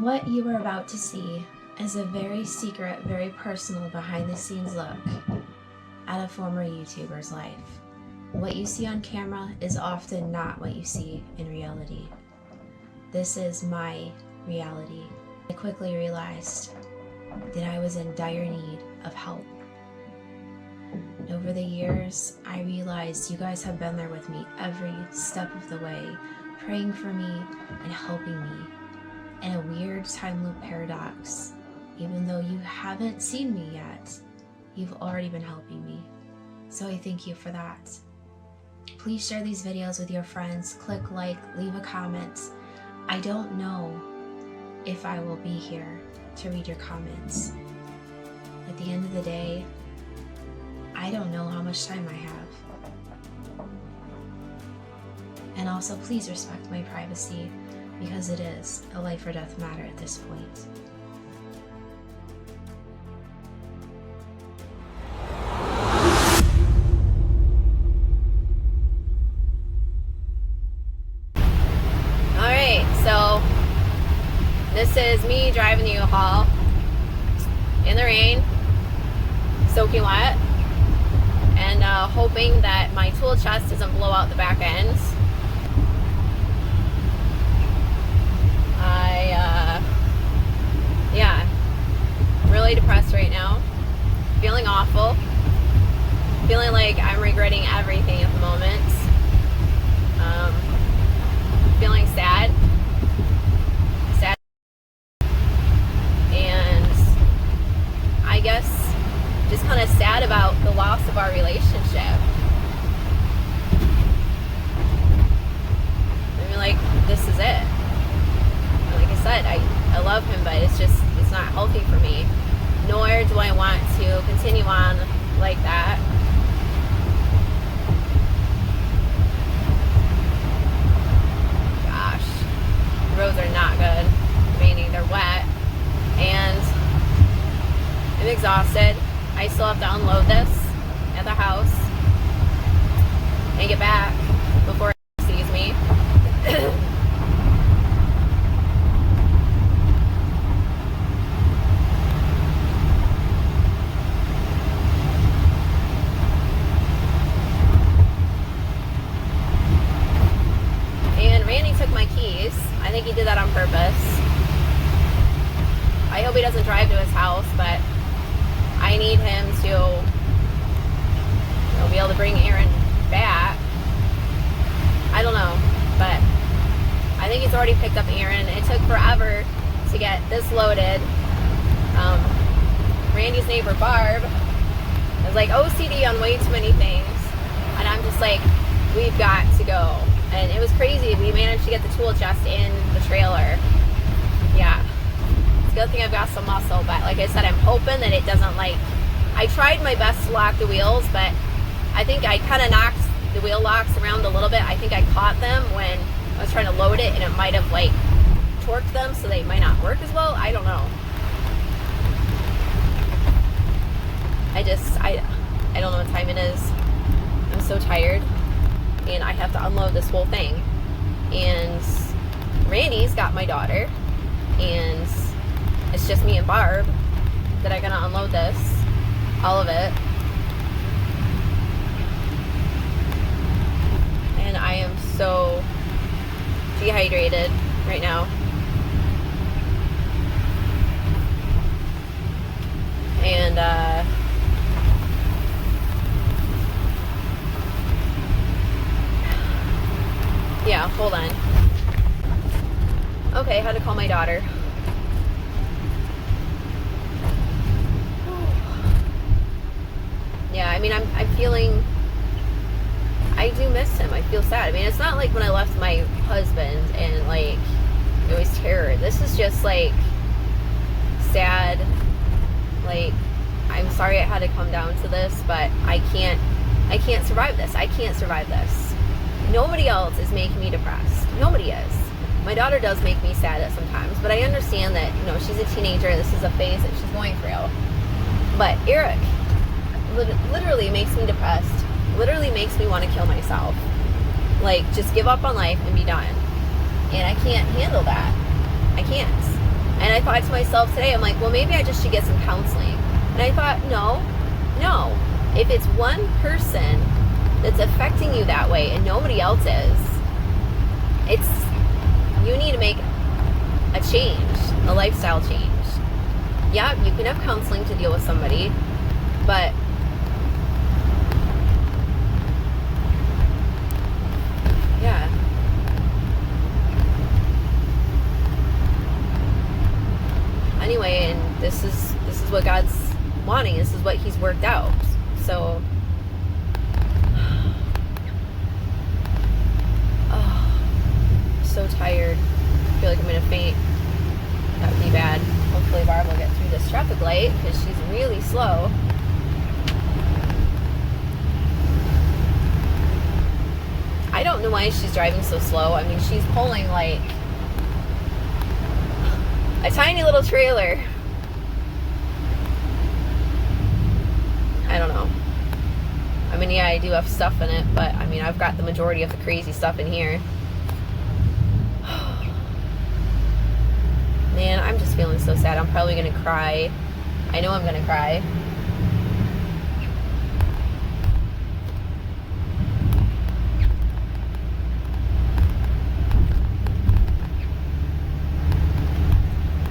What you are about to see is a very secret, very personal behind-the-scenes look at a former YouTuber's life. What you see on camera is often not what you see in reality. This is my reality. I quickly realized that I was in dire need of help. And over the years, I realized you guys have been there with me every step of the way, praying for me and helping me. In a weird time loop paradox, even though you haven't seen me yet, you've already been helping me. So I thank you for that. Please share these videos with your friends, click like, leave a comment. I don't know if I will be here to read your comments. At the end of the day, I don't know how much time I have. And also, please respect my privacy, because it is a life or death matter at this point. Alright, so this is me driving the U-Haul in the rain, soaking wet, and hoping that my tool chest doesn't blow out the back ends. Yeah, really depressed right now, feeling awful, feeling like I'm regretting everything at the moment, feeling sad, and I guess just kind of sad about the loss of our relationship. I mean, like, this is it. Like I said, I love him, but it's not healthy for me. Nor do I want to continue on like that. Gosh, the roads are not good. Raining, they're wet, and I'm exhausted. I still have to unload this at the house and get back before he sees me. I think he did that on purpose. I hope he doesn't drive to his house, but I need him to, be able to bring Aaron back. I don't know, but I think he's already picked up Aaron. It took forever to get this loaded. Randy's neighbor Barb is like OCD on way too many things, and I'm just like, we've got to go. And it was crazy. We managed to get the tool chest in the trailer. Yeah. It's a good thing I've got some muscle, but like I said, I'm hoping that it doesn't, like, I tried my best to lock the wheels, but I think I kind of knocked the wheel locks around a little bit. I think I caught them when I was trying to load it, and it might have, like, torqued them, so they might not work as well. I don't know. I don't know what time it is. I'm so tired. And I have to unload this whole thing. And Randy's got my daughter, and it's just me and Barb that are gonna unload this, all of it. And I am so dehydrated right now. And yeah, hold on. Okay, I had to call my daughter. Yeah, I mean, I'm feeling, I do miss him. I feel sad. I mean, it's not like when I left my husband and, like, it was terror. This is just, like, sad. Like, I'm sorry I had to come down to this, but I can't survive this. I can't survive this. Nobody else is making me depressed. Nobody is. My daughter does make me sad at sometimes, but I understand that, she's a teenager. This is a phase that she's going through. But Eric literally makes me depressed. Literally makes me want to kill myself. Like, just give up on life and be done. And I can't handle that. I can't. And I thought to myself today, I'm like, well, maybe I just should get some counseling. And I thought, no. If it's one person that's affecting you that way and nobody else is, you need to make a change, a lifestyle change. Yeah, you can have counseling to deal with somebody, but yeah. Anyway, and this is what God's wanting. This is what He's worked out. So, so tired. I feel like I'm gonna faint. That would be bad. Hopefully Barb will get through this traffic light because she's really slow. I don't know why she's driving so slow. I mean, she's pulling like a tiny little trailer. I don't know. I mean, yeah, I do have stuff in it, but I mean, I've got the majority of the crazy stuff in here. Man, I'm just feeling so sad. I'm probably gonna cry. I know I'm gonna cry.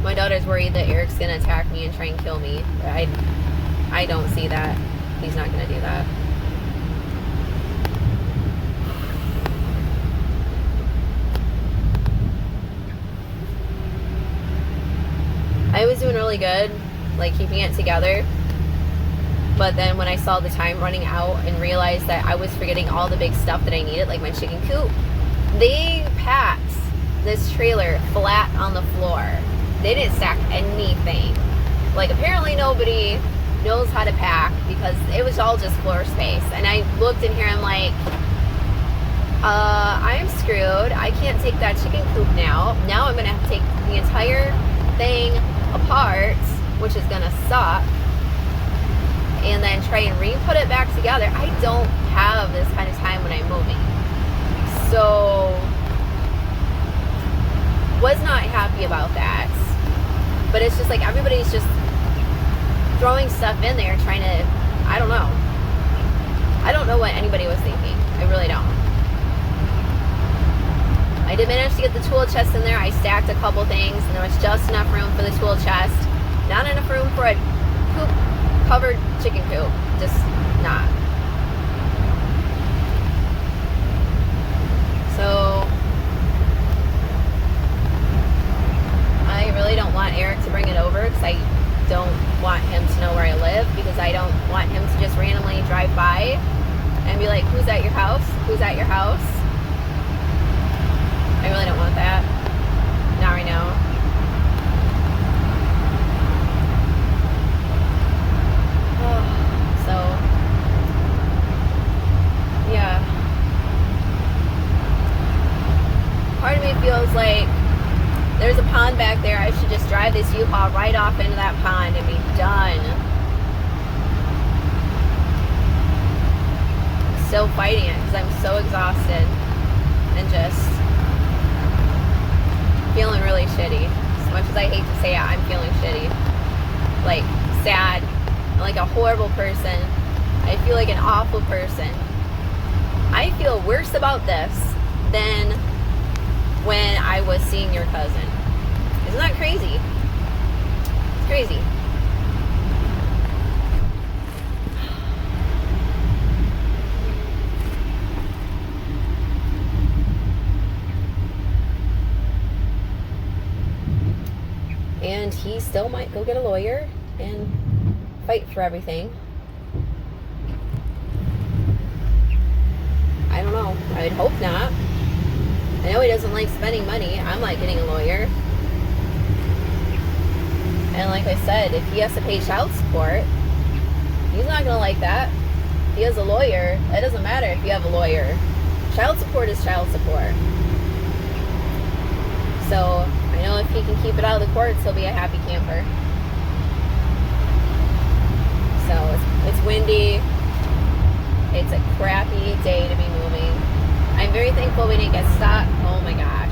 My daughter's worried that Eric's gonna attack me and try and kill me. I don't see that. He's not gonna do that. I was doing really good, like keeping it together. But then when I saw the time running out and realized that I was forgetting all the big stuff that I needed, like my chicken coop, they packed this trailer flat on the floor. They didn't stack anything. Like, apparently nobody knows how to pack because it was all just floor space. And I looked in here, I'm like, I'm screwed. I can't take that chicken coop now. Now I'm gonna have to take the entire thing apart, which is gonna suck, and then try and re-put it back together. I don't have this kind of time when I'm moving. So, was not happy about that. But it's just like everybody's just throwing stuff in there trying to, I don't know. I don't know what anybody was thinking. I really don't. I did manage to get the tool chest in there. I stacked a couple things, and there was just enough room for the tool chest. Not enough room for a covered chicken coop. Just not. So, I really don't want Eric to bring it over because I don't want him to know where I live, because I don't want him to just randomly drive by and be like, who's at your house? Who's at your house? I really don't want that. Not right now. So, yeah. Part of me feels like there's a pond back there. I should just drive this U-Haul right off into that pond and be done. Still fighting it because I'm so exhausted and just feeling really shitty. As much as I hate to say it, I'm feeling shitty. Like, sad. Like a horrible person. I feel like an awful person. I feel worse about this than when I was seeing your cousin. Isn't that crazy? It's crazy. And he still might go get a lawyer and fight for everything. I don't know. I would hope not. I know he doesn't like spending money. I'm like getting a lawyer. And like I said, if he has to pay child support, he's not going to like that. If he has a lawyer, it doesn't matter if you have a lawyer. Child support is child support. So, I know if he can keep it out of the courts, he'll be a happy camper. So, it's windy. It's a crappy day to be moving. I'm very thankful we didn't get stuck. Oh my gosh.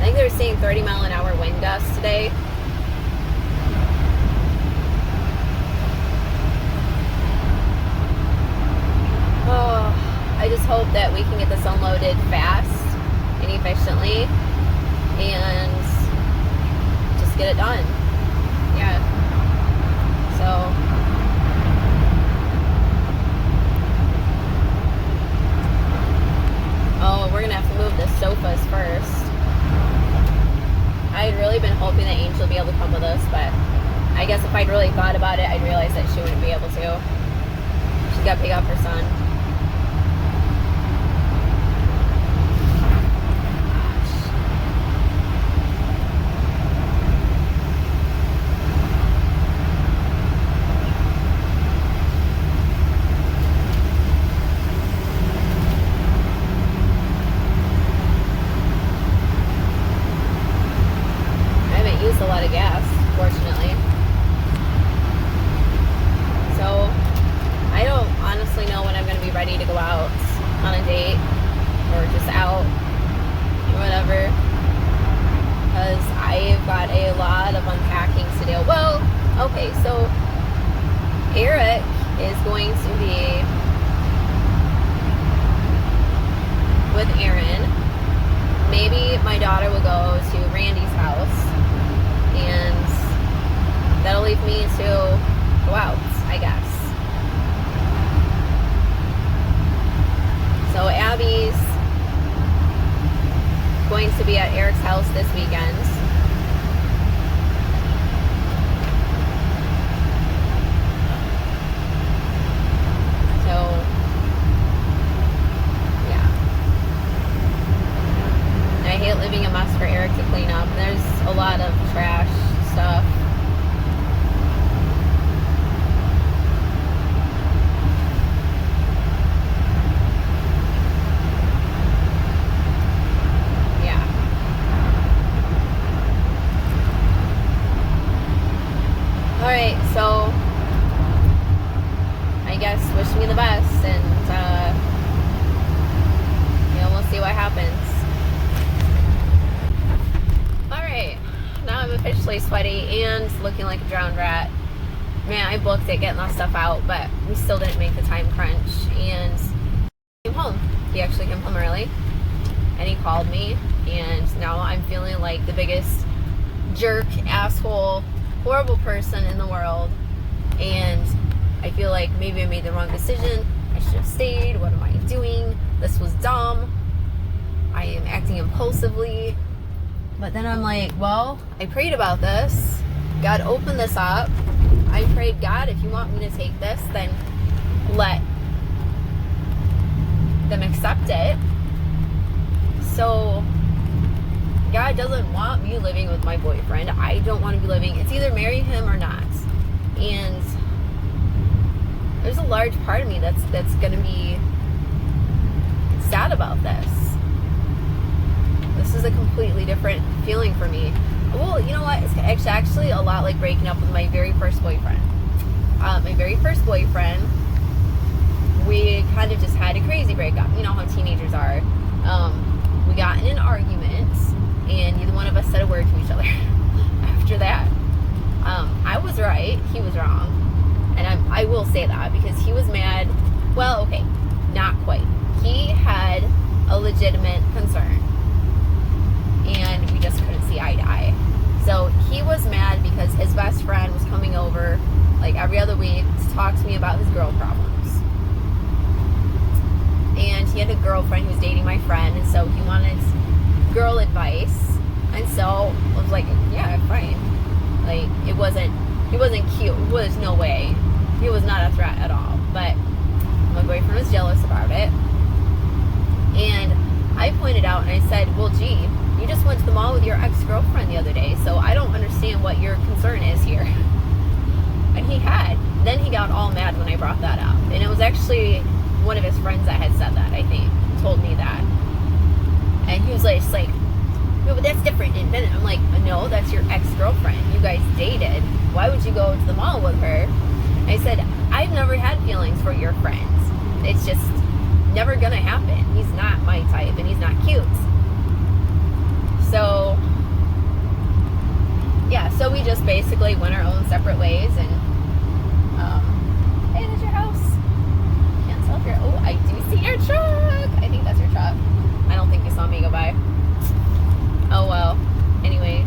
I think they were saying 30-mile-an-hour wind gusts today. Oh, I just hope that we can get this unloaded fast and efficiently and just get it done. Yeah. So we're gonna have to move the sofas first. I had really been hoping that Angel would be able to come with us, but I guess if I'd really thought about it, I'd realize that she wouldn't be able to. She's got to pick up her son. A lot of gas, fortunately. So I don't honestly know when I'm going to be ready to go out on a date or just out or whatever, because I've got a lot of unpacking to do. Well, okay, so Eric is going to be with Aaron. Maybe my daughter will go to Randy's house, and that'll leave me to go out, I guess. So Abby's going to be at Eric's house this weekend. So, yeah. I hate leaving a mess for Eric to clean up. There's a lot of trash stuff. Yeah. Alright, so I guess wish me the best, and we'll see what happens. Alright, now I'm officially sweaty and looking like a drowned rat. Man, I booked it getting that stuff out, but we still didn't make the time crunch, and came home. He actually came home early, and he called me, and now I'm feeling like the biggest jerk, asshole, horrible person in the world, and I feel like maybe I made the wrong decision. I should have stayed. What am I doing? This was dumb. I am acting impulsively. But then I'm like, well, I prayed about this. God opened this up. I prayed, God, if you want me to take this, then let them accept it. So God doesn't want me living with my boyfriend. I don't want to be living. It's either marry him or not. And there's a large part of me that's going to be sad about this. This is a completely different feeling for me. Well, you know what? It's actually a lot like breaking up with my very first boyfriend. My very first boyfriend, we kind of just had a crazy breakup. You know how teenagers are. We got in an argument, and neither one of us said a word to each other after that. I was right, he was wrong. And I will say that because he was mad. Well, okay, not quite. He had a legitimate concern, and we just couldn't see eye to eye. So he was mad because his best friend was coming over like every other week to talk to me about his girl problems. And he had a girlfriend who was dating my friend, and so he wanted girl advice. And so I was like, yeah, fine. Like, he wasn't cute. There was no way. He was not a threat at all. But my boyfriend was jealous about it. And I pointed out and I said, well, gee, you just went to the mall with your ex-girlfriend the other day, so I don't understand what your concern is here. And he had. Then he got all mad when I brought that up. And it was actually one of his friends that had said that, I think, told me that. And he was like, no, but that's different. And then I'm like, no, that's your ex-girlfriend. You guys dated. Why would you go to the mall with her? And I said, I've never had feelings for your friends. It's just never gonna happen. He's not my type, and he's not cute. So basically went our own separate ways. And hey, there's your house. Can't tell if you're. Oh, I do see your truck. I think that's your truck. I don't think you saw me go by. Oh well. Anyway,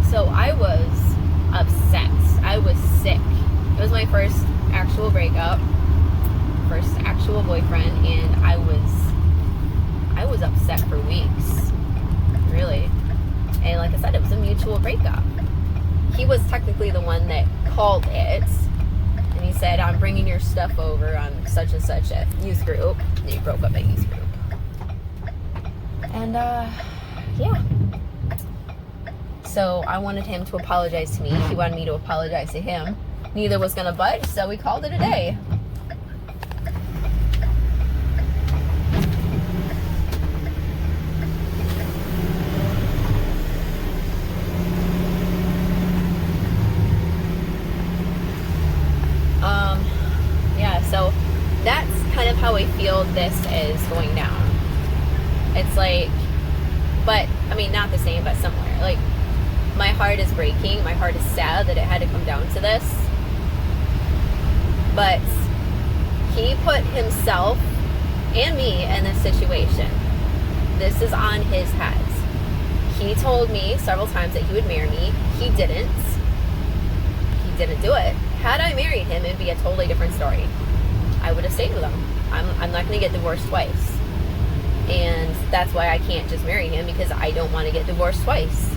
so I was upset. I was sick. It was my first actual breakup, first actual boyfriend, and I was upset for weeks, really. And like I said, it was a mutual breakup. He was technically the one that called it, and he said, I'm bringing your stuff over on such and such a youth group. And he broke up a youth group. And yeah. So I wanted him to apologize to me. He wanted me to apologize to him. Neither was gonna budge, so we called it a day. Yeah, so that's kind of how I feel this is going down. It's like, but, I mean, not the same, but similar. Like, my heart is breaking. My heart is sad that it had to come down to this. But he put himself and me in this situation. This is on his head. He told me several times that he would marry me. He didn't. He didn't do it. Had I married him, it'd be a totally different story. I would have stayed with him. I'm not going to get divorced twice. And that's why I can't just marry him, because I don't want to get divorced twice.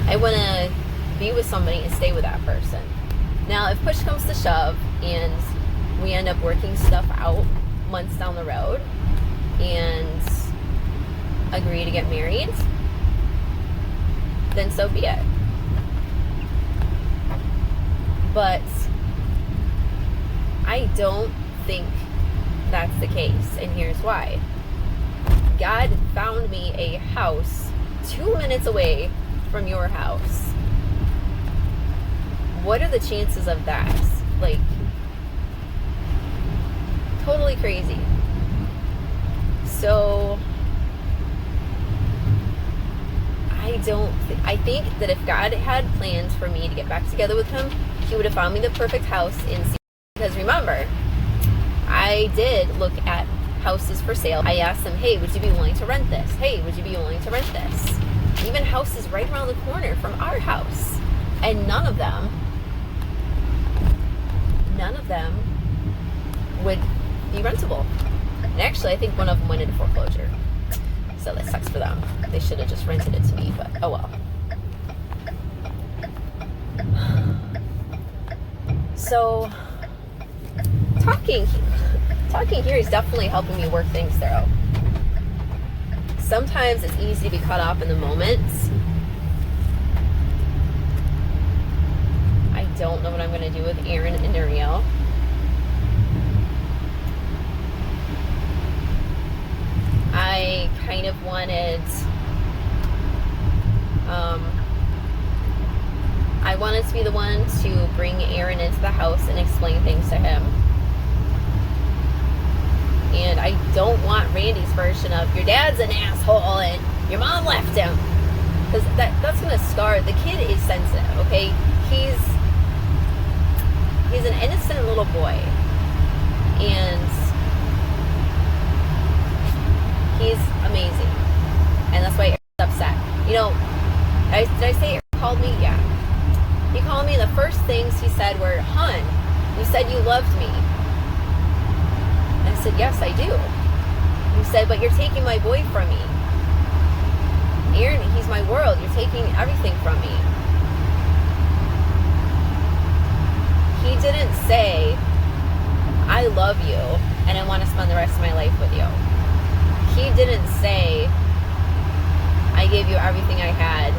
I want to be with somebody and stay with that person. Now, if push comes to shove and we end up working stuff out months down the road and agree to get married, then so be it. But I don't think that's the case, and here's why. God found me a house 2 minutes away from your house. What are the chances of that? Like, totally crazy. So I think that if God had plans for me to get back together with him, he would have found me the perfect house in Seattle. Because remember, I did look at houses for sale. I asked them, hey, would you be willing to rent this? Hey, would you be willing to rent this? Even houses right around the corner from our house. And none of them would be rentable. And actually, I think one of them went into foreclosure. So that sucks for them. They should have just rented it to me, but oh well. So, talking here is definitely helping me work things through. Sometimes it's easy to be caught up in the moments. I don't know what I'm going to do with Aaron and Ariel. I kind of wanted, I wanted to be the one to bring Aaron into the house and explain things to him. And I don't want Randy's version of, your dad's an asshole and your mom left him. Because that's going to scar. The kid is sensitive, okay? He's an innocent little boy. And he's amazing. And that's why Eric's upset. You know, did I say Eric called me? Yeah. He called me, and the first things he said were, "Hun, you said you loved me." And I said, "Yes, I do." He said, "But you're taking my boy from me. Aaron, he's my world. You're taking everything from me." He didn't say, "I love you, and I want to spend the rest of my life with you." He didn't say, "I gave you everything I had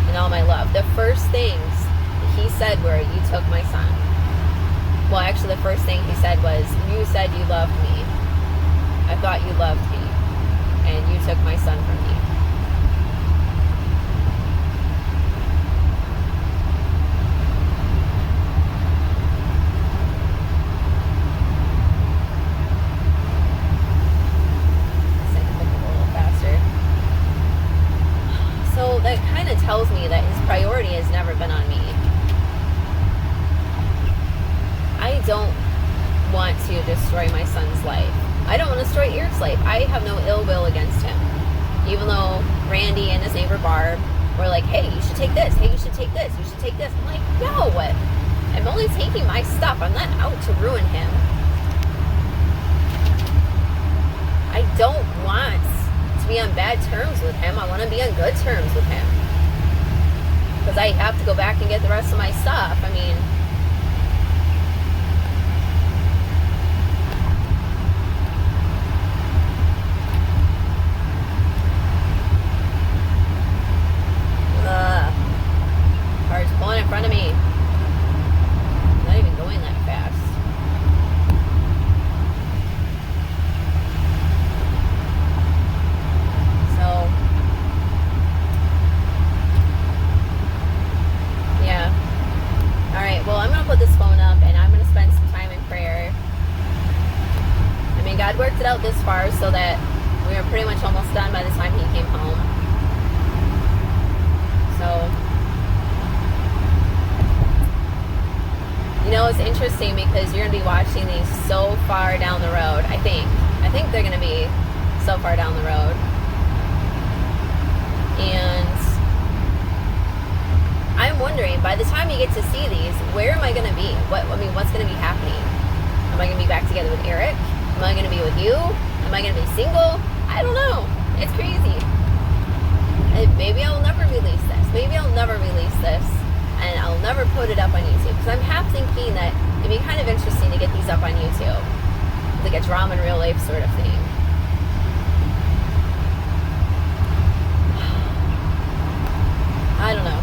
and all my love." The first things he said were, "You took my son." Well, actually, the first thing he said was, "You said you loved me. I thought you loved me. And you took my son from me." to destroy my son's life. I don't want to destroy Eric's life. I have no ill will against him. Even though Randy and his neighbor Barb were like, hey, you should take this. Hey, you should take this. You should take this. I'm like, no. I'm only taking my stuff. I'm not out to ruin him. I don't want to be on bad terms with him. I want to be on good terms with him. Because I have to go back and get the rest of my stuff. I mean, car's pulling in front of me. I'm not even going that fast. So, yeah. Alright, well, I'm going to put this phone up and I'm going to spend some time in prayer. I mean, God worked it out this far so that we were pretty much almost done by the time he came home. So, you know, it's interesting because you're going to be watching these so far down the road, I think. I think they're going to be so far down the road. And I'm wondering, by the time you get to see these, where am I going to be? What's going to be happening? Am I going to be back together with Eric? Am I going to be with you? Am I going to be single? I don't know. It's crazy. And maybe I'll never release this. Maybe I'll never release this. And I'll never put it up on YouTube. Because I'm half thinking that it'd be kind of interesting to get these up on YouTube. Like a drama in real life sort of thing. I don't know.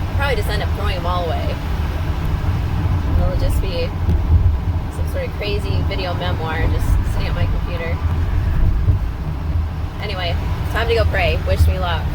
I'll probably just end up throwing them all away. It'll just be some sort of crazy video memoir just sitting at my computer. Anyway, time to go pray. Wish me luck.